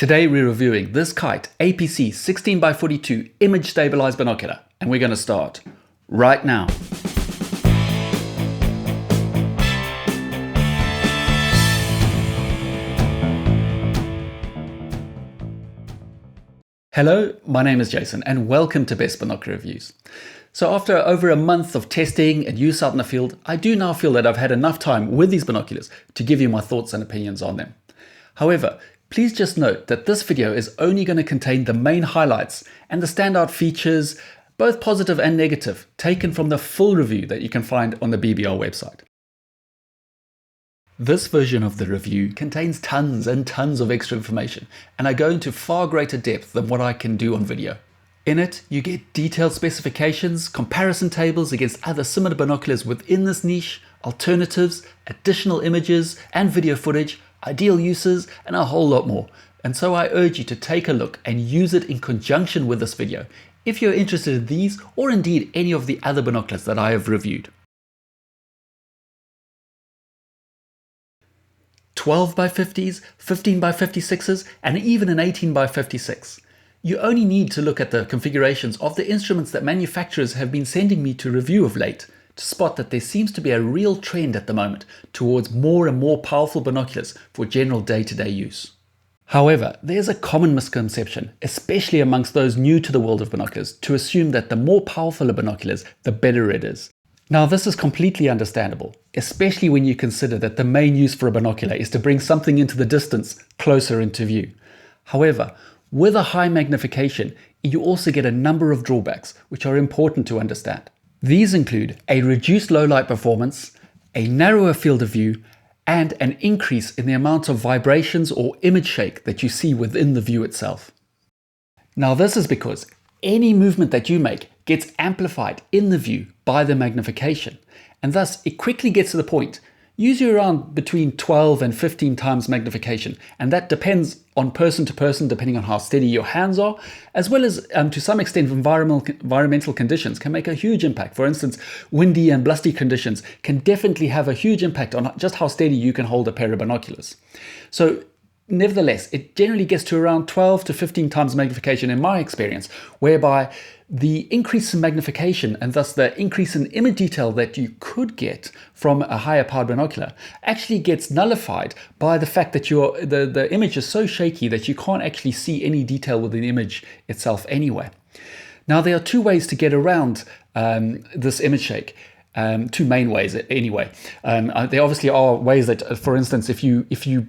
Today we're reviewing this Kite APC 16x42 image stabilized binocular, and we're going to start right now. Hello, my name is Jason and welcome to Best Binocular Reviews. So after over a month of testing and use out in the field, I do now feel that I've had enough time with these binoculars to give you my thoughts and opinions on them. However, please just note that this video is only going to contain the main highlights and the standout features, both positive and negative, taken from the full review that you can find on the BBR website. This version of the review contains tons and tons of extra information, and I go into far greater depth than what I can do on video. In it, you get detailed specifications, comparison tables against other similar binoculars within this niche, alternatives, additional images and video footage, ideal uses, and a whole lot more. And so I urge you to take a look and use it in conjunction with this video if you're interested in these or indeed any of the other binoculars that I have reviewed. 12x50s, 15x56s, and even an 18x56. You only need to look at the configurations of the instruments that manufacturers have been sending me to review of late to spot that there seems to be a real trend at the moment towards more and more powerful binoculars for general day-to-day use. However, there's a common misconception, especially amongst those new to the world of binoculars, to assume that the more powerful a binoculars, the better it is. Now, this is completely understandable, especially when you consider that the main use for a binocular is to bring something into the distance closer into view. However, with a high magnification, you also get a number of drawbacks which are important to understand. These include a reduced low light performance, a narrower field of view, and an increase in the amount of vibrations or image shake that you see within the view itself. Now, this is because any movement that you make gets amplified in the view by the magnification, and thus it quickly gets to the point. Usually around between 12 and 15 times magnification, and that depends on person to person depending on how steady your hands are, as well as to some extent environmental conditions can make a huge impact. For instance, windy and blusty conditions can definitely have a huge impact on just how steady you can hold a pair of binoculars. So nevertheless, it generally gets to around 12 to 15 times magnification in my experience, whereby the increase in magnification and thus the increase in image detail that you could get from a higher powered binocular actually gets nullified by the fact that the image is so shaky that you can't actually see any detail within the image itself anyway. Now, there are two ways to get around this image shake. Two main ways anyway. There obviously are ways that, for instance, if you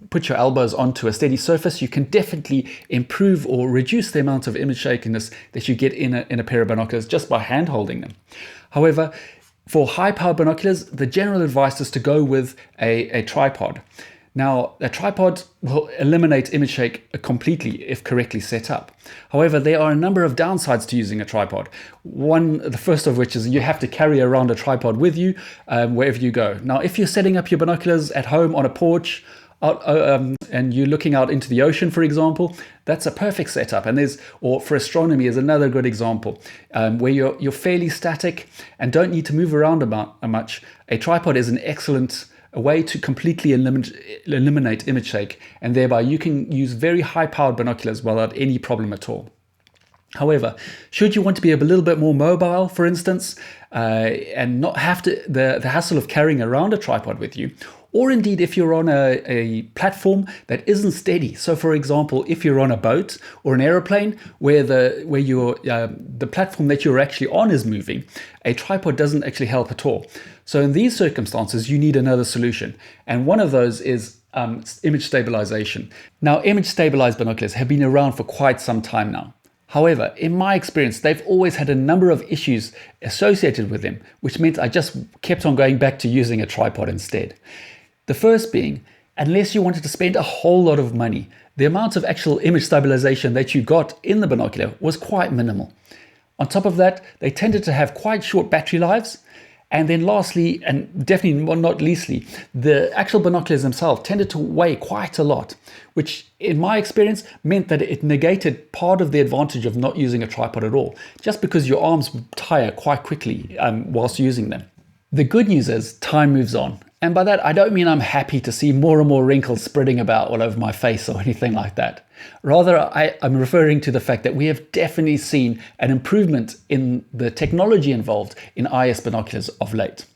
put your elbows onto a steady surface, you can definitely improve or reduce the amount of image shakiness that you get in a pair of binoculars just by hand holding them. However, for high power binoculars, the general advice is to go with a tripod. Now, a tripod will eliminate image shake completely if correctly set up. However, there are a number of downsides to using a tripod. The first of which is you have to carry around a tripod with you wherever you go. Now, if you're setting up your binoculars at home on a porch, and you're looking out into the ocean, for example, that's a perfect setup. Or for astronomy is another good example, where you're fairly static and don't need to move around much. A tripod is an excellent way to completely eliminate image shake, and thereby you can use very high-powered binoculars without any problem at all. However, should you want to be a little bit more mobile, for instance, and not have the hassle of carrying around a tripod with you, or indeed if you're on a platform that isn't steady. So for example, if you're on a boat or an aeroplane where the platform that you're actually on is moving, a tripod doesn't actually help at all. So in these circumstances, you need another solution. And one of those is image stabilization. Now, image stabilized binoculars have been around for quite some time now. However, in my experience, they've always had a number of issues associated with them, which meant I just kept on going back to using a tripod instead. The first being, unless you wanted to spend a whole lot of money, the amount of actual image stabilization that you got in the binocular was quite minimal. On top of that, they tended to have quite short battery lives. And then lastly, and definitely not leastly, the actual binoculars themselves tended to weigh quite a lot, which in my experience meant that it negated part of the advantage of not using a tripod at all, just because your arms tire quite quickly whilst using them. The good news is time moves on, And by that, I don't mean I'm happy to see more and more wrinkles spreading about all over my face or anything like that. Rather, I'm referring to the fact that we have definitely seen an improvement in the technology involved in IS binoculars of late.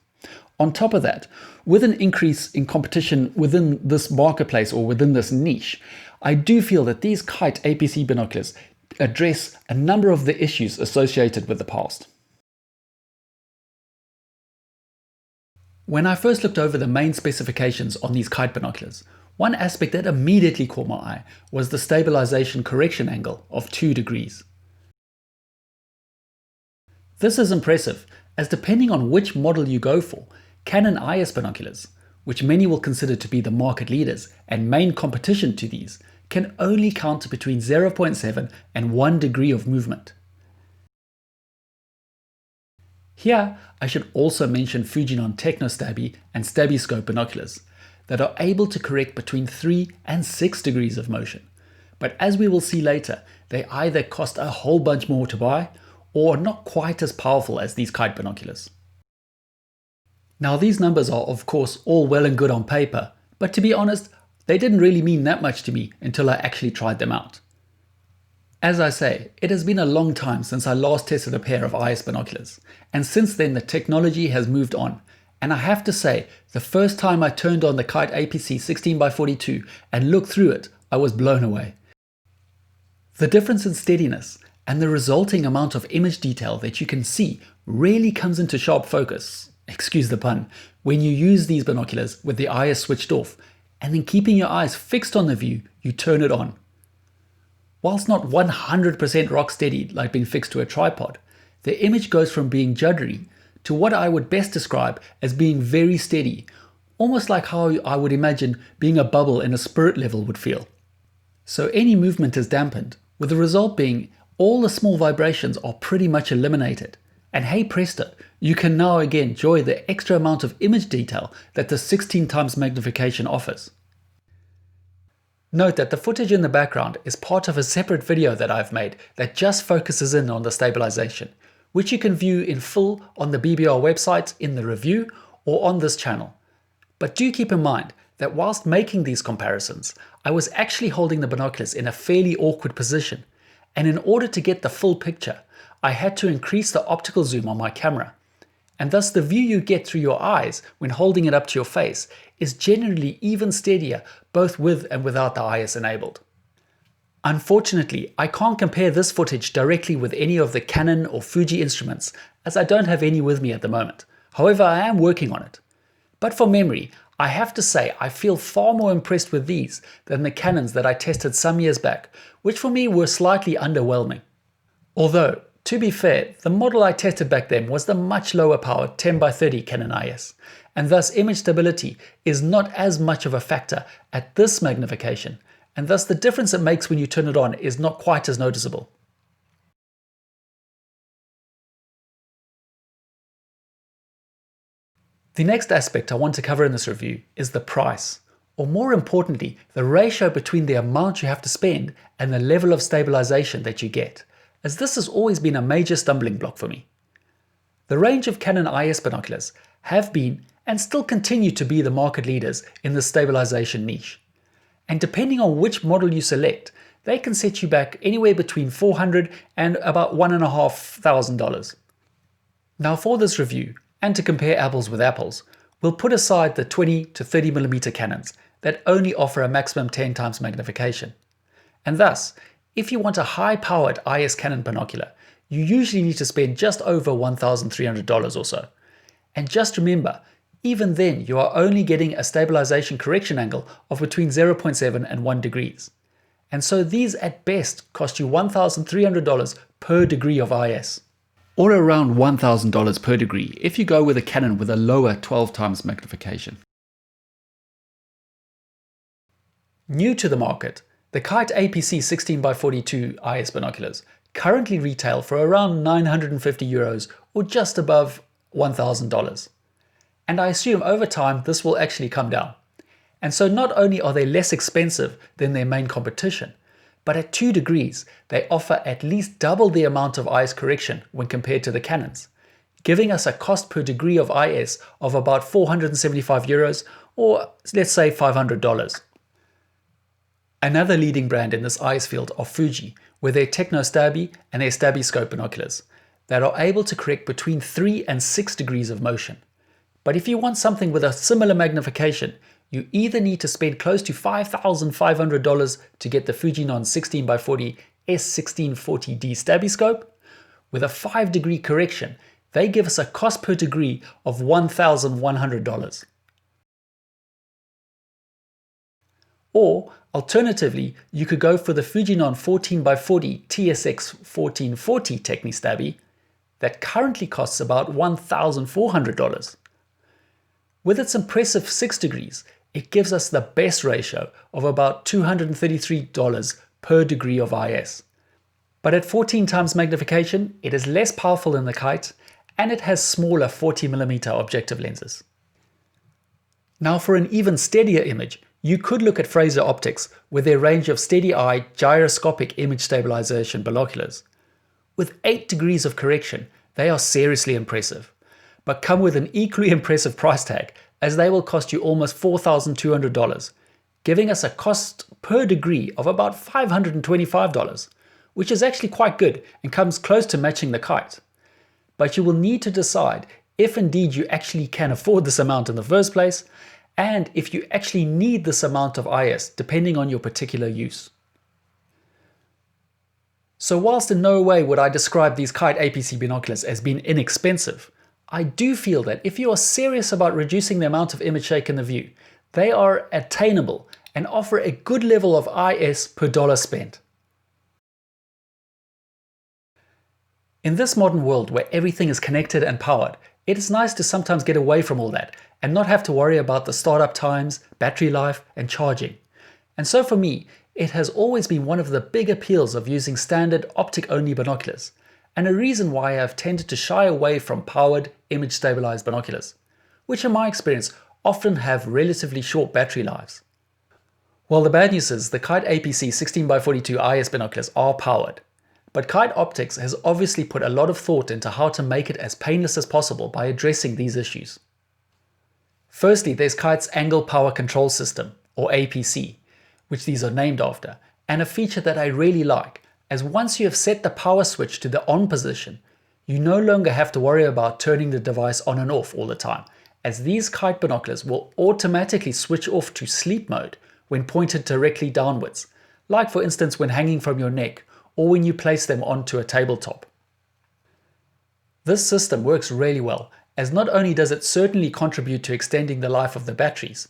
On top of that, with an increase in competition within this marketplace or within this niche, I do feel that these Kite APC binoculars address a number of the issues associated with the past. When I first looked over the main specifications on these Kite binoculars, one aspect that immediately caught my eye was the stabilization correction angle of 2 degrees. This is impressive, as depending on which model you go for, Canon IS binoculars, which many will consider to be the market leaders and main competition to these, can only count to between 0.7 and 1 degree of movement. Here, I should also mention Fujinon Techno-Stabi and Stabiscope binoculars that are able to correct between 3 and 6 degrees of motion. But as we will see later, they either cost a whole bunch more to buy or are not quite as powerful as these Kite binoculars. Now these numbers are of course all well and good on paper, but to be honest, they didn't really mean that much to me until I actually tried them out. As I say, it has been a long time since I last tested a pair of IS binoculars, and since then the technology has moved on, and I have to say, the first time I turned on the Kite APC 16x42 and looked through it, I was blown away. The difference in steadiness and the resulting amount of image detail that you can see really comes into sharp focus, excuse the pun, when you use these binoculars with the IS switched off, and then keeping your eyes fixed on the view, you turn it on. Whilst not 100% rock steady like being fixed to a tripod, the image goes from being juddery to what I would best describe as being very steady, almost like how I would imagine being a bubble in a spirit level would feel. So any movement is dampened, with the result being all the small vibrations are pretty much eliminated. And hey presto, you can now again enjoy the extra amount of image detail that the 16 times magnification offers. Note that the footage in the background is part of a separate video that I've made that just focuses in on the stabilization, which you can view in full on the BBR website in the review or on this channel. But do keep in mind that whilst making these comparisons, I was actually holding the binoculars in a fairly awkward position, and in order to get the full picture, I had to increase the optical zoom on my camera. And thus the view you get through your eyes when holding it up to your face is generally even steadier both with and without the IS enabled. Unfortunately, I can't compare this footage directly with any of the Canon or Fuji instruments as I don't have any with me at the moment. However, I am working on it. But for memory, I have to say I feel far more impressed with these than the Canons that I tested some years back, which for me were slightly underwhelming. Although, to be fair, the model I tested back then was the much lower powered 10x30 Canon IS, and thus image stability is not as much of a factor at this magnification, and thus the difference it makes when you turn it on is not quite as noticeable. The next aspect I want to cover in this review is the price, or more importantly, the ratio between the amount you have to spend and the level of stabilization that you get, as this has always been a major stumbling block for me. The range of Canon IS binoculars have been and still continue to be the market leaders in the stabilization niche. And depending on which model you select, they can set you back anywhere between $400 and about $1,500. Now for this review, and to compare apples with apples, we'll put aside the 20 to 30mm Canons that only offer a maximum 10 times magnification. And thus, if you want a high-powered IS Canon binocular, you usually need to spend just over $1,300 or so. And just remember, even then you are only getting a stabilization correction angle of between 0.7 and 1 degrees. And so these at best cost you $1,300 per degree of IS. Or around $1,000 per degree if you go with a Canon with a lower 12 times magnification. New to the market, the Kite APC 16x42 IS binoculars currently retail for around €950 or just above $1,000. And I assume over time this will actually come down. And so not only are they less expensive than their main competition, but at 2 degrees they offer at least double the amount of IS correction when compared to the Canons, giving us a cost per degree of IS of about 475 euros, or let's say $500. Another leading brand in this IS field are Fuji, with their Techno-Stabi and their Stabiscope binoculars that are able to correct between 3 and 6 degrees of motion. But if you want something with a similar magnification, you either need to spend close to $5,500 to get the Fujinon 16x40 S1640D Stabiscope. With a 5-degree correction, they give us a cost per degree of $1,100. Or, alternatively, you could go for the Fujinon 14x40 TSX 1440 Techno-Stabi that currently costs about $1,400. With its impressive 6 degrees, it gives us the best ratio of about $233 per degree of IS. But at 14 times magnification, it is less powerful than the Kite, and it has smaller 40mm objective lenses. Now for an even steadier image, you could look at Fraser Optics with their range of Stedi-Eye gyroscopic image stabilization binoculars. With 8 degrees of correction, they are seriously impressive, but come with an equally impressive price tag, as they will cost you almost $4,200, giving us a cost per degree of about $525, which is actually quite good and comes close to matching the Kite. But you will need to decide if indeed you actually can afford this amount in the first place, and if you actually need this amount of IS depending on your particular use. So whilst in no way would I describe these Kite APC binoculars as being inexpensive, I do feel that if you are serious about reducing the amount of image shake in the view, they are attainable and offer a good level of IS per dollar spent. In this modern world where everything is connected and powered, it is nice to sometimes get away from all that and not have to worry about the startup times, battery life, and charging. And so for me, it has always been one of the big appeals of using standard optic-only binoculars, and a reason why I have tended to shy away from powered, image-stabilized binoculars, which in my experience often have relatively short battery lives. Well, the bad news is the Kite APC 16x42 IS binoculars are powered, but Kite Optics has obviously put a lot of thought into how to make it as painless as possible by addressing these issues. Firstly, there's Kite's Angle Power Control System, or APC, which these are named after, and a feature that I really like, as once you have set the power switch to the on position, you no longer have to worry about turning the device on and off all the time, as these Kite binoculars will automatically switch off to sleep mode when pointed directly downwards, like for instance when hanging from your neck or when you place them onto a tabletop. This system works really well, as not only does it certainly contribute to extending the life of the batteries,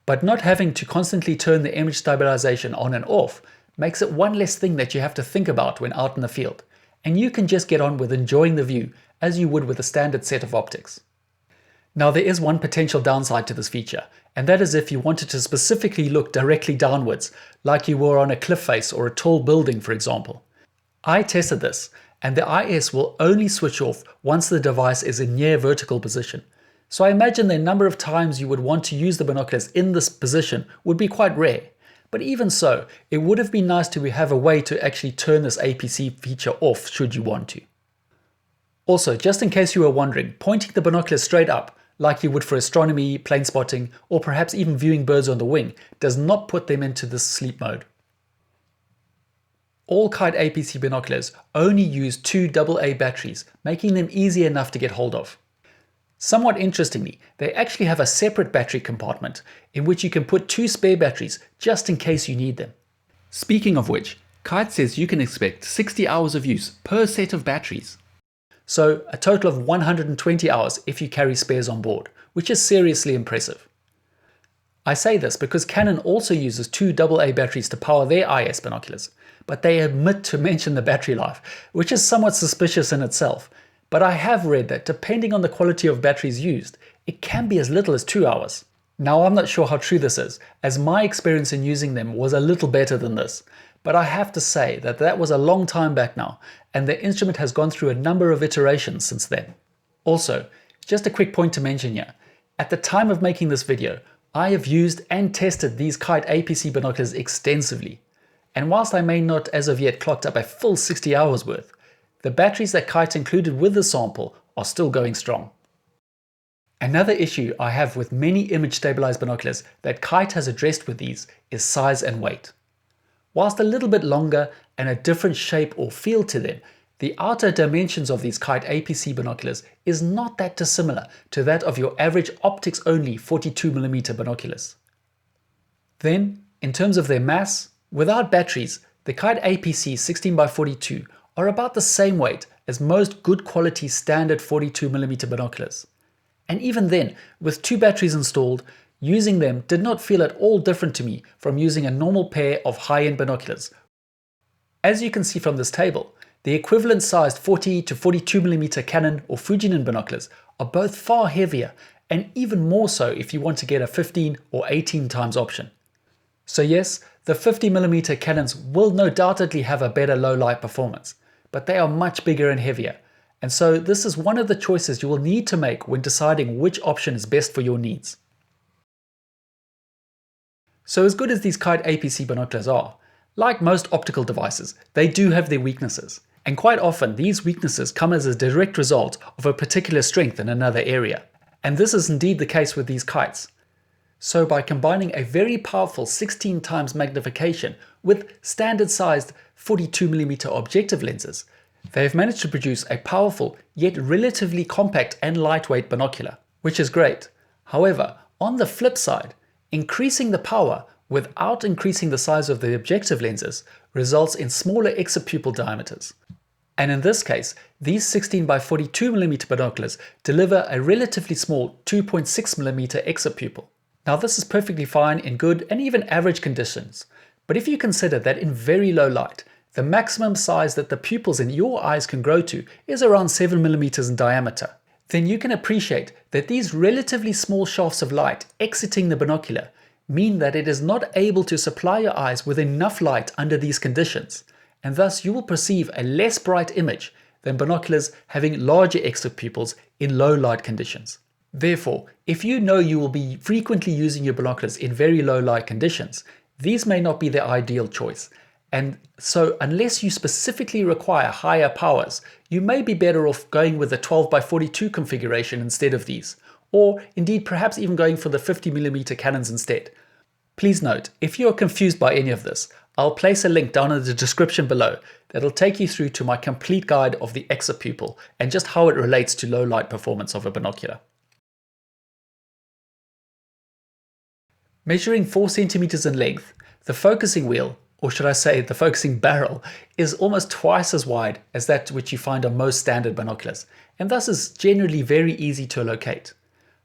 but not having to constantly turn the image stabilization on and off makes it one less thing that you have to think about when out in the field, and you can just get on with enjoying the view as you would with a standard set of optics. Now there is one potential downside to this feature, and that is if you wanted to specifically look directly downwards, like you were on a cliff face or a tall building for example. I tested this, and the IS will only switch off once the device is in near vertical position. So I imagine the number of times you would want to use the binoculars in this position would be quite rare. But even so, it would have been nice to have a way to actually turn this APC feature off should you want to. Also, just in case you were wondering, pointing the binoculars straight up, like you would for astronomy, plane spotting, or perhaps even viewing birds on the wing, does not put them into this sleep mode. All Kite APC binoculars only use 2 AA batteries, making them easy enough to get hold of. Somewhat interestingly, they actually have a separate battery compartment in which you can put 2 spare batteries just in case you need them. Speaking of which, Kite says you can expect 60 hours of use per set of batteries. So a total of 120 hours if you carry spares on board, which is seriously impressive. I say this because Canon also uses 2 AA batteries to power their IS binoculars, but they omit to mention the battery life, which is somewhat suspicious in itself. But I have read that depending on the quality of batteries used, it can be as little as 2 hours. Now I'm not sure how true this is, as my experience in using them was a little better than this, but I have to say that that was a long time back now, and the instrument has gone through a number of iterations since then. Also, just a quick point to mention here, at the time of making this video, I have used and tested these Kite APC binoculars extensively, and whilst I may not as of yet clocked up a full 60 hours worth, the batteries that Kite included with the sample are still going strong. Another issue I have with many image stabilized binoculars that Kite has addressed with these is size and weight. Whilst a little bit longer and a different shape or feel to them, the outer dimensions of these Kite APC binoculars is not that dissimilar to that of your average optics-only 42mm binoculars. Then, in terms of their mass, without batteries, the Kite APC 16x42 are about the same weight as most good quality standard 42mm binoculars. And even then, with 2 batteries installed, using them did not feel at all different to me from using a normal pair of high-end binoculars. As you can see from this table, the equivalent sized 40 to 42mm Canon or Fujinon binoculars are both far heavier, and even more so if you want to get a 15 or 18 times option. So yes, the 50mm Canons will no doubtedly have a better low light performance, but they are much bigger and heavier. And so this is one of the choices you will need to make when deciding which option is best for your needs. So as good as these Kite APC binoculars are, like most optical devices, they do have their weaknesses. And quite often these weaknesses come as a direct result of a particular strength in another area. And this is indeed the case with these kites. So by combining a very powerful 16 times magnification with standard sized 42mm objective lenses, they have managed to produce a powerful yet relatively compact and lightweight binocular, which is great. However, on the flip side, increasing the power without increasing the size of the objective lenses results in smaller exopupil diameters. And in this case, these 16x42mm binoculars deliver a relatively small 2.6mm exopupil. Now this is perfectly fine in good and even average conditions, but if you consider that in very low light, the maximum size that the pupils in your eyes can grow to is around 7mm in diameter, then you can appreciate that these relatively small shafts of light exiting the binocular mean that it is not able to supply your eyes with enough light under these conditions, and thus you will perceive a less bright image than binoculars having larger exopupils in low light conditions. Therefore, if you know you will be frequently using your binoculars in very low light conditions, these may not be the ideal choice. And so unless you specifically require higher powers, you may be better off going with the 12x42 configuration instead of these, or indeed perhaps even going for the 50mm Canons instead. Please note, if you are confused by any of this, I'll place a link down in the description below that'll take you through to my complete guide of the exopupil and just how it relates to low light performance of a binocular. Measuring 4 centimeters in length, the focusing wheel, or should I say the focusing barrel, is almost twice as wide as that which you find on most standard binoculars, and thus is generally very easy to locate.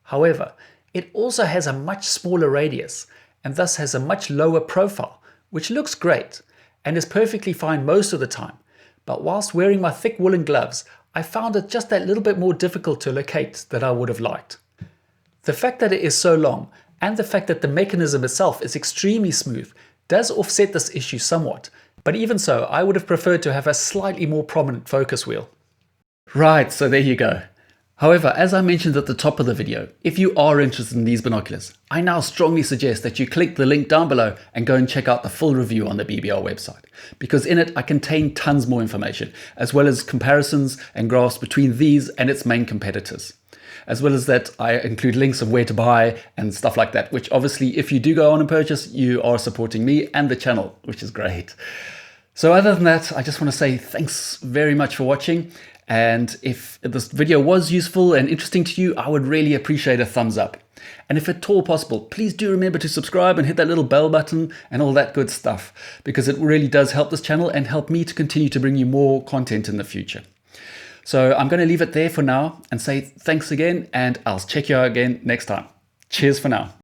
However, it also has a much smaller radius, and thus has a much lower profile, which looks great, and is perfectly fine most of the time, but whilst wearing my thick woolen gloves, I found it just that little bit more difficult to locate than I would have liked. The fact that it is so long, and the fact that the mechanism itself is extremely smooth, does offset this issue somewhat, but even so, I would have preferred to have a slightly more prominent focus wheel. Right, so there you go. However, as I mentioned at the top of the video, if you are interested in these binoculars, I now strongly suggest that you click the link down below and go and check out the full review on the BBR website, because in it I contain tons more information, as well as comparisons and graphs between these and its main competitors. As well as that, I include links of where to buy and stuff like that, which obviously if you do go on and purchase, you are supporting me and the channel, which is great. So other than that, I just want to say thanks very much for watching. And if this video was useful and interesting to you, I would really appreciate a thumbs up. And if at all possible, please do remember to subscribe and hit that little bell button and all that good stuff, because it really does help this channel and help me to continue to bring you more content in the future. So I'm going to leave it there for now and say thanks again, and I'll check you out again next time. Cheers for now.